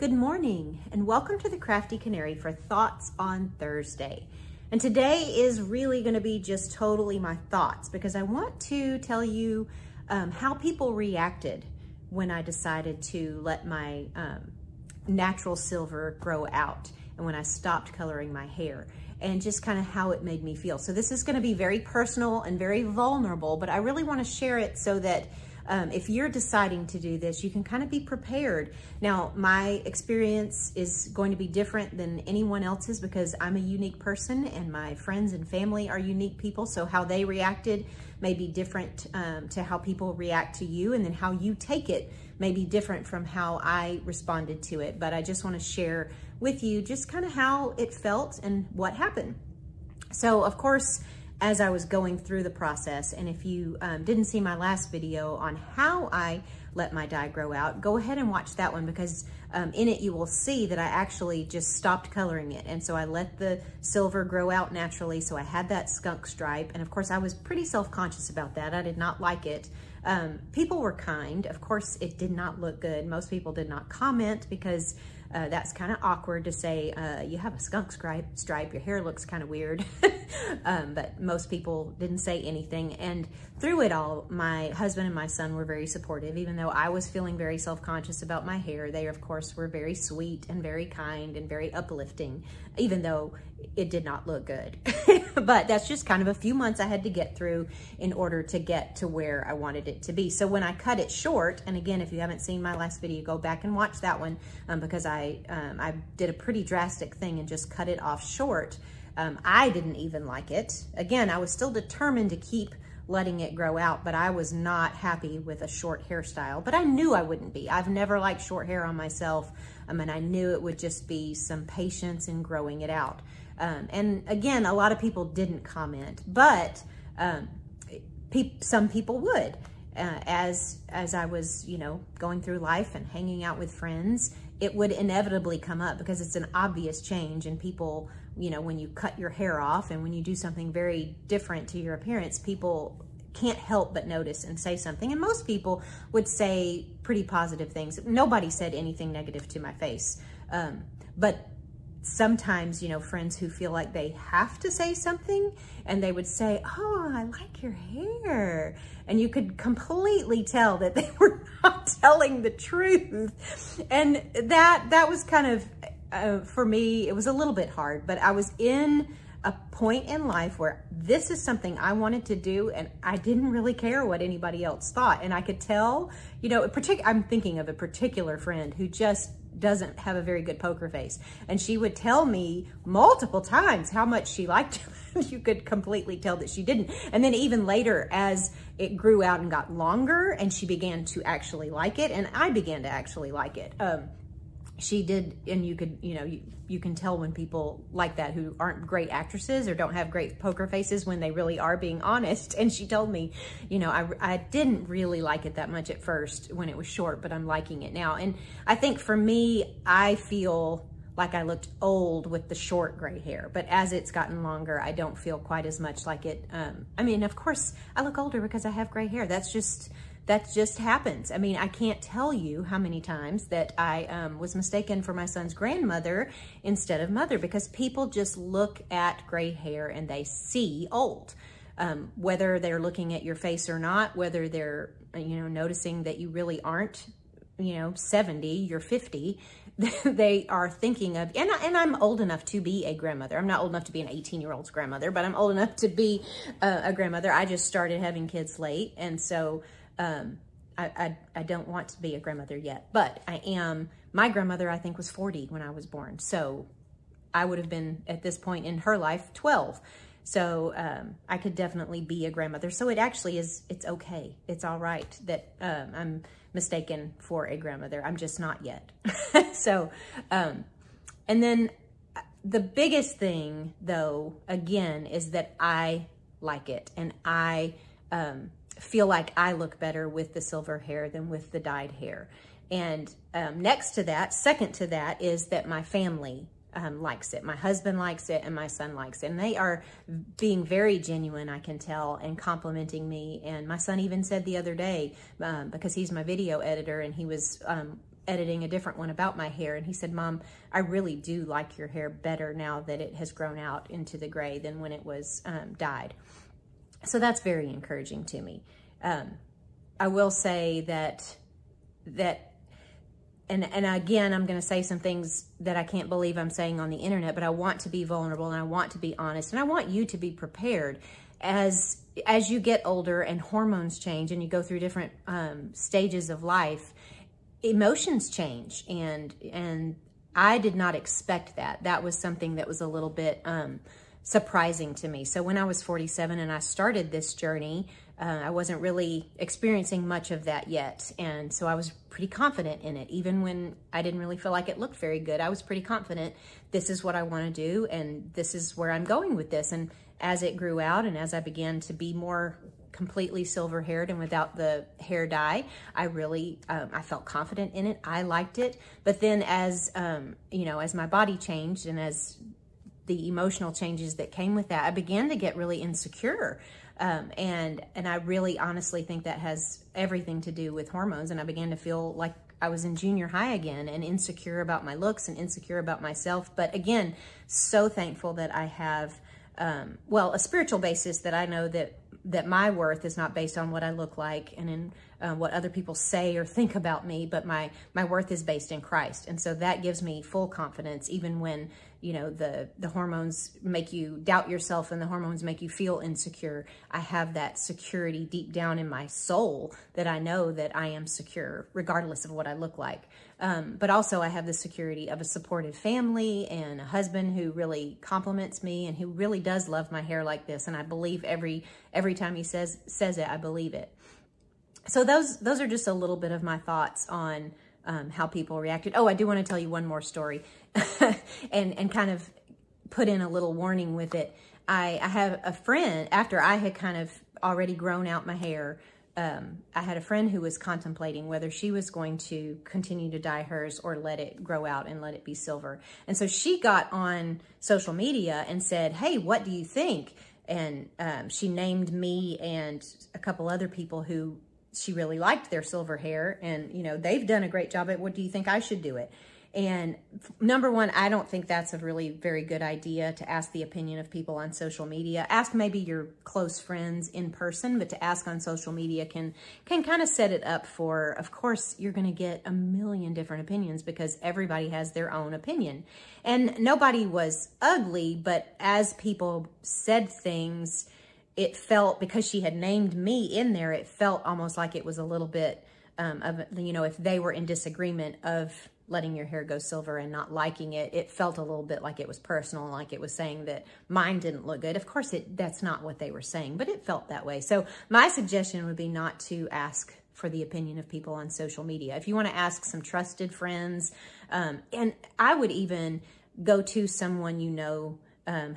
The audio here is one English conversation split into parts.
Good morning and welcome to the Crafty Canary for Thoughts on Thursday. And today is really going to be just totally my thoughts because I want to tell you how people reacted when I decided to let my natural silver grow out and when I stopped coloring my hair and just kind of how it made me feel. So this is going to be very personal and very vulnerable, but I really want to share it so that if you're deciding to do this, you can kind of be prepared. Now, my experience is going to be different than anyone else's because I'm a unique person and my friends and family are unique people. So how they reacted may be different to how people react to you, and then how you take it may be different from how I responded to it. But I just want to share with you just kind of how it felt and what happened. So of course, as I was going through the process, and if you didn't see my last video on how I let my dye grow out, go ahead and watch that one because in it you will see that I actually just stopped coloring it. And so I let the silver grow out naturally. So I had that skunk stripe. And of course I was pretty self-conscious about that. I did not like it. People were kind. Of course it did not look good. Most people did not comment because that's kind of awkward to say, you have a skunk stripe, your hair looks kind of weird. But most people didn't say anything. And through it all, my husband and my son were very supportive. Even though I was feeling very self-conscious about my hair, they of course were very sweet and very kind and very uplifting, even though it did not look good. But that's just kind of a few months I had to get through in order to get to where I wanted it to be. So when I cut it short, and again, if you haven't seen my last video, go back and watch that one because I did a pretty drastic thing and just cut it off short. I didn't even like it. Again, I was still determined to keep letting it grow out, but I was not happy with a short hairstyle, but I knew I wouldn't be. I've never liked short hair on myself. And I knew it would just be some patience in growing it out. And again, a lot of people didn't comment, but some people would. As I was, going through life and hanging out with friends, it would inevitably come up because it's an obvious change. And people, when you cut your hair off and when you do something very different to your appearance, people can't help but notice and say something. And most people would say pretty positive things. Nobody said anything negative to my face. But sometimes, friends who feel like they have to say something and they would say, "Oh, I like your hair." And you could completely tell that they were not telling the truth. And that was kind of, for me, it was a little bit hard, but I was in a point in life where this is something I wanted to do and I didn't really care what anybody else thought. And I could tell, I'm thinking of a particular friend who just doesn't have a very good poker face. And she would tell me multiple times how much she liked it. You could completely tell that she didn't. And then even later, as it grew out and got longer and she began to actually like it, and I began to actually like it, she did. And you could, you can tell when people like that who aren't great actresses or don't have great poker faces when they really are being honest. And she told me, I didn't really like it that much at first when it was short, but I'm liking it now. And I think for me, I feel like I looked old with the short gray hair, but as it's gotten longer, I don't feel quite as much like it. Of course I look older because I have gray hair. That just happens. I can't tell you how many times that I was mistaken for my son's grandmother instead of mother because people just look at gray hair and they see old. Whether they're looking at your face or not, whether they're, noticing that you really aren't, 70, you're 50, they are thinking of, and I'm old enough to be a grandmother. I'm not old enough to be an 18-year-old's grandmother, but I'm old enough to be a grandmother. I just started having kids late. And so I don't want to be a grandmother yet, but I am. My grandmother, I think, was 40 when I was born. So I would have been at this point in her life 12. So I could definitely be a grandmother. So it actually is, it's okay. It's all right that I'm mistaken for a grandmother. I'm just not yet. So, and then the biggest thing though, again, is that I like it. And I feel like I look better with the silver hair than with the dyed hair. And next to that, second to that, is that my family likes it. My husband likes it and my son likes it. And they are being very genuine, I can tell, and complimenting me. And my son even said the other day, because he's my video editor, and he was editing a different one about my hair, and he said, Mom, I really do like your hair better now that it has grown out into the gray than when it was dyed. So that's very encouraging to me. I will say that and again, I'm going to say some things that I can't believe I'm saying on the internet, but I want to be vulnerable and I want to be honest, and I want you to be prepared as you get older and hormones change and you go through different stages of life. Emotions change, and I did not expect that. That was something that was a little bit surprising to me. So when I was 47 and I started this journey, I wasn't really experiencing much of that yet. And so I was pretty confident in it. Even when I didn't really feel like it looked very good, I was pretty confident. This is what I want to do, and this is where I'm going with this. And as it grew out and as I began to be more completely silver haired and without the hair dye, I really, I felt confident in it. I liked it. But then as, you know, as my body changed and as the emotional changes that came with that, I began to get really insecure. And I really honestly think that has everything to do with hormones. And I began to feel like I was in junior high again and insecure about my looks and insecure about myself. But again, so thankful that I have, well, a spiritual basis, that I know that my worth is not based on what I look like and in what other people say or think about me, but my worth is based in Christ. And so that gives me full confidence, even when, you know, the hormones make you doubt yourself and the hormones make you feel insecure. I have that security deep down in my soul that I know that I am secure regardless of what I look like. But also I have the security of a supportive family and a husband who really compliments me and who really does love my hair like this. And I believe every time he says it, I believe it. So those are just a little bit of my thoughts on how people reacted. Oh, I do want to tell you one more story and kind of put in a little warning with it. I have a friend, after I had kind of already grown out my hair, I had a friend who was contemplating whether she was going to continue to dye hers or let it grow out and let it be silver. And so she got on social media and said, hey, what do you think? And she named me and a couple other people who she really liked their silver hair, and, you know, they've done a great job at, what do you think I should do it? And number one, I don't think that's a really very good idea to ask the opinion of people on social media. Ask maybe your close friends in person, but to ask on social media can kind of set it up for, of course, you're going to get a million different opinions because everybody has their own opinion. And nobody was ugly, but as people said things, it felt, because she had named me in there, it felt almost like it was a little bit of, you know, if they were in disagreement of letting your hair go silver and not liking it, it felt a little bit like it was personal, like it was saying that mine didn't look good. Of course, that's not what they were saying, but it felt that way. So my suggestion would be not to ask for the opinion of people on social media. If you want to ask some trusted friends, and I would even go to someone you know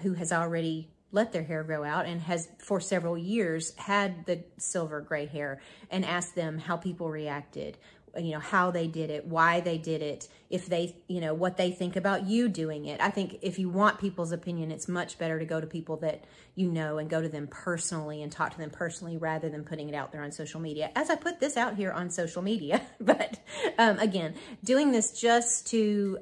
who has already let their hair grow out and has for several years had the silver gray hair, and ask them how people reacted, you know, how they did it, why they did it, if they, you know, what they think about you doing it. I think if you want people's opinion, it's much better to go to people that you know and go to them personally and talk to them personally rather than putting it out there on social media, as I put this out here on social media. But again, doing this just to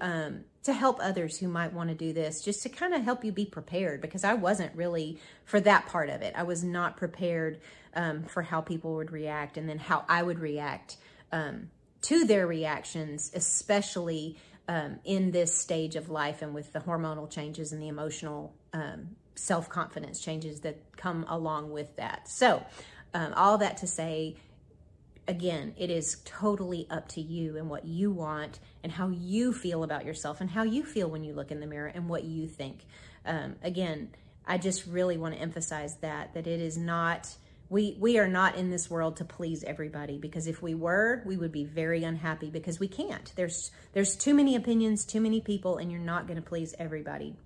help others who might want to do this, just to kind of help you be prepared, because I wasn't really for that part of it. I was not prepared for how people would react and then how I would react to their reactions, especially in this stage of life and with the hormonal changes and the emotional self-confidence changes that come along with that. So all that to say, again, it is totally up to you and what you want and how you feel about yourself and how you feel when you look in the mirror and what you think. Again, I just really want to emphasize that it is not, we are not in this world to please everybody, because if we were, we would be very unhappy, because we can't. There's too many opinions, too many people, and you're not going to please everybody.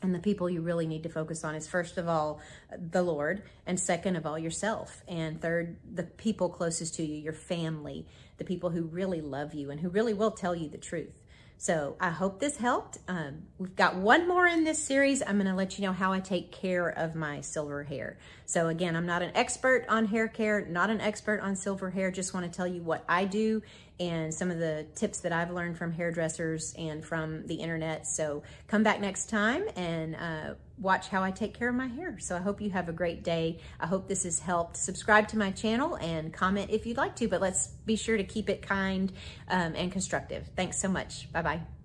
And the people you really need to focus on is, first of all, the Lord, and second of all, yourself. And third, the people closest to you, your family, the people who really love you and who really will tell you the truth. So I hope this helped. We've got one more in this series. I'm going to let you know how I take care of my silver hair. So again, I'm not an expert on hair care, not an expert on silver hair. Just want to tell you what I do and some of the tips that I've learned from hairdressers and from the internet. So come back next time and watch how I take care of my hair. So I hope you have a great day. I hope this has helped. Subscribe to my channel and comment if you'd like to, but let's be sure to keep it kind and constructive. Thanks so much. Bye-bye.